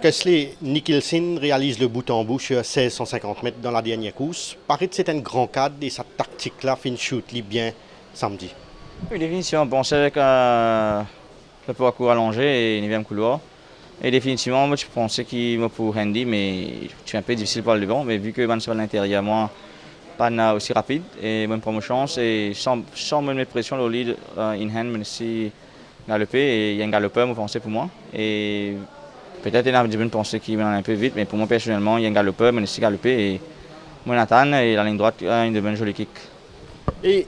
Kesley Nicholson réalise le bout en bout sur 1650 mètres dans la dernière course. Paraît que c'est un grand cadre et sa tactique-là fin shoot bien samedi. Oui, définitivement, on pensait avec le parcours allongé et le 9e couloir. Et définitivement, moi, je pensais qu'il m'a pour handy, mais c'est un peu difficile pour le devant. Mais vu que Van à l'intérieur, moi, pas aussi rapide et bonne promotion, et sans me mettre pression, le lead in hand, mais aussi galoper. Et il y a un galopeur, je pensais pour moi. Et peut-être il a une pensée qu'il va un peu vite, mais pour moi, personnellement, il y a un galopeur, mais aussi galoper. Et moi, Nathan, et la ligne droite, a une de bonnes jolies kicks. Et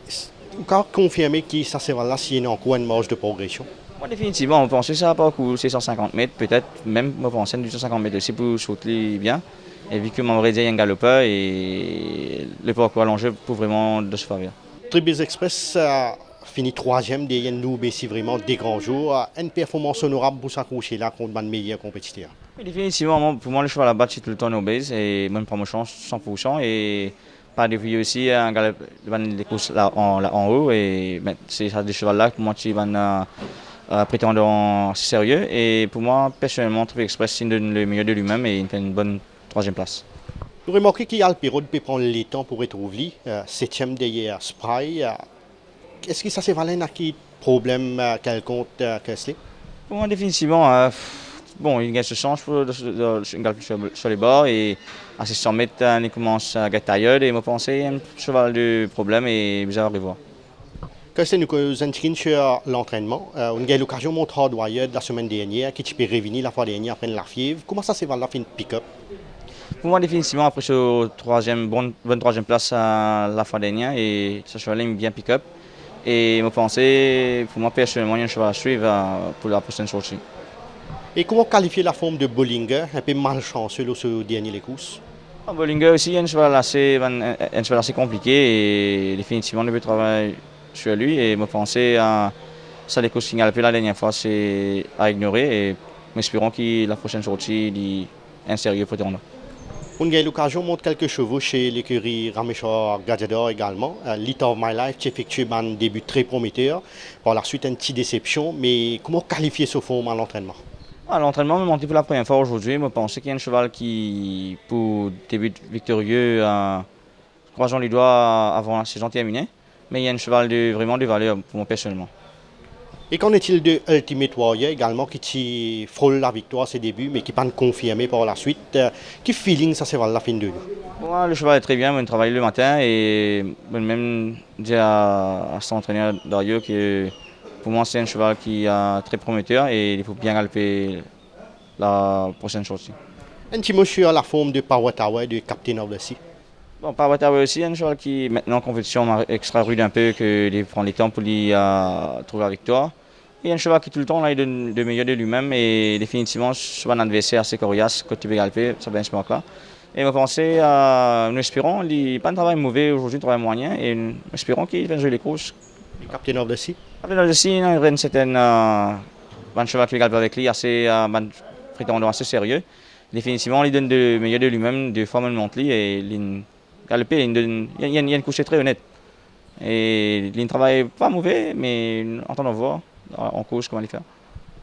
encore confirmé que ça c'est là s'il y a encore une marge de progression. Moi, définitivement, on pensait que ça va pas courir 650 mètres, peut-être même, on pensait 250 mètres aussi pour sauter bien. Et vu que mon il y a un galopeur et le parcours allongé pour vraiment de se faire bien. Tribus Express a fini troisième derrière nous, mais c'est vraiment des grands jours. Une performance honorable pour s'accrocher là contre le meilleur compétiteur. Oui, définitivement, pour moi, le cheval à battre, c'est tout le temps obèse et bonne promotion 100%. Et pas depuis aussi un galop des courses là en haut. Et c'est ça des chevals là pour moi qui vont prétendant sérieux. Et pour moi, personnellement, Tribus Express, il donne le meilleur de lui-même et il fait une bonne troisième place. Vous remarquez qu'il y a le Pérou peut prendre le temps pour retrouver septième derrière Spry. Est-ce que ça c'est valable à qui problème quelconque Kesley? Pour moi, définitivement, bon, il gagne ce change pour galoper sur les bords et à 600 mètres, il commence à être tired et me penser un cheval de problème et bizarre de voir. Kesley nous inscrit sur l'entraînement. On a eu l'occasion de montrer de la semaine dernière qui peut revenir la fois dernière après la fièvre. Comment ça c'est valable fin pick-up? Pour moi, définitivement, après ce bonne troisième place à la fois dernière et ce cheval aime bien pick-up. Et me penser, pour moi personnellement, il y a un cheval à suivre pour la prochaine sortie. Et comment qualifier la forme de Bollinger, un peu malchanceux sur ce dernier les courses? Bollinger aussi, il y a un cheval assez compliqué et définitivement, on peut travailler sur lui et me penser à ça les courses signalées la dernière fois, c'est à ignorer et espérons que la prochaine sortie est un sérieux prétendant. On a eu l'occasion de montrer quelques chevaux chez l'écurie Rameshwar Gajador également. Lit of My Life qui effectue un début très prometteur. Par la suite, une petite déception. Mais comment qualifier ce forme à l'entraînement? À l'entraînement, me monté pour la première fois aujourd'hui, je pensais qu'il y a un cheval qui, pour début victorieux, croisons les doigts avant la saison terminée. Mais il y a un cheval vraiment de valeur pour moi personnellement. Et qu'en est-il de Ultimate Warrior également qui frôle la victoire à ses débuts mais qui n'est pas confirmé par la suite? Quel feeling ça c'est vers la fin de nous? Pour moi, le cheval est très bien, on travaille le matin et même dire à son entraîneur Dario que pour moi c'est un cheval qui est très prometteur et il faut bien galoper la prochaine sortie. Un petit mot sur la forme de Power Tower de Captain of the Sea. Bon, Pavatawa aussi, un cheval qui maintenant en compétition m'a extra rude un peu, qu'il prend les temps pour lui trouver la victoire. Et un cheval qui tout le temps là, il donne le meilleur de lui-même et définitivement soit un adversaire assez coriace quand il peut galoper, ça va ce là. Et je pensais nous espérons, il n'a pas un travail mauvais aujourd'hui, un travail moyen et nous espérons qu'il va jouer les courses. Le Captain of the Sea. Captain of the Sea, il a une certaine un cheval qui galope avec lui assez prétendant assez sérieux. Définitivement, il donne le meilleur de lui-même, de forme monthly et galoper, il y a une couche très honnête. Et il ne travaille pas mauvais, mais en attendant voir en course comment il fait.